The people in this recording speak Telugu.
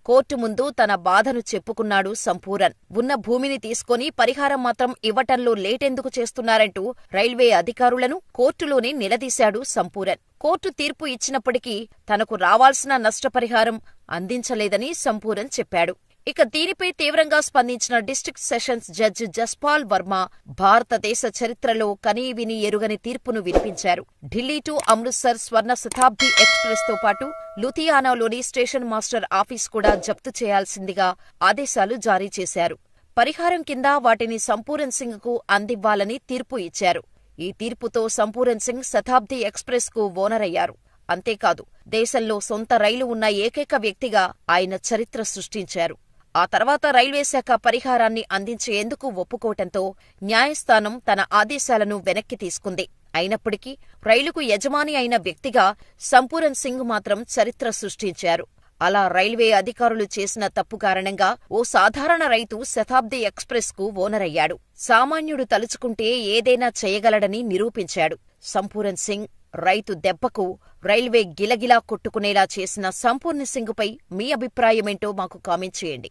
కోర్టు ముందు తన బాధను చెప్పుకున్నాడు సంపూరన్. ఉన్న భూమిని తీసుకొని పరిహారం మాత్రం ఇవ్వటంలో లేటెందుకు చేస్తున్నారంటూ రైల్వే అధికారులను కోర్టులోనే నిలదీశాడు సంపూరన్. కోర్టు తీర్పు ఇచ్చినప్పటికీ తనకు రావాల్సిన నష్టపరిహారం అందించలేదని సంపూరన్ చెప్పాడు. ఇక దీనిపై తీవ్రంగా స్పందించిన district sessions judge Jaspal Varma భారతదేశ చరిత్రలో కనీవిని ఎరుగని తీర్పును వినిపించారు. Delhi to Amritsar Swarna Shatabdi express తో పాటు లుధియానాలోని స్టేషన్ మాస్టర్ ఆఫీస్ కూడా జప్తు చేయాల్సిందిగా ఆదేశాలు జారీ చేశారు. పరిహారం కింద వాటిని సంపూరన్ సింగ్ కు అందివ్వాలని తీర్పు ఇచ్చారు. ఈ తీర్పుతో సంపూరన్ సింగ్ శతాబ్ది ఎక్స్ప్రెస్ కు ఓనరయ్యారు. అంతేకాదు, దేశంలో సొంత రైలు ఉన్న ఏకైక వ్యక్తిగా ఆయన చరిత్ర సృష్టించారు. ఆ తర్వాత రైల్వే శాఖ పరిహారాన్ని అందించేందుకు ఒప్పుకోవటంతో న్యాయస్థానం తన ఆదేశాలను వెనక్కి తీసుకుంది. అయినప్పటికీ రైలుకు యజమాని అయిన వ్యక్తిగా సంపూరన్ సింగ్ మాత్రం చరిత్ర సృష్టించారు. అలా రైల్వే అధికారులు చేసిన తప్పు కారణంగా ఓ సాధారణ రైతు శతాబ్ది ఎక్స్ప్రెస్ కు ఓనరయ్యాడు. సామాన్యుడు తలుచుకుంటే ఏదైనా చేయగలడని నిరూపించాడు. సంపూరన్ సింగ్ రైతు దెబ్బకు రైల్వే గిలగిలా కొట్టుకునేలా చేసిన సంపూర్ణ సింగ్ పై మీ అభిప్రాయమేంటో మాకు కామెంట్ చేయండి.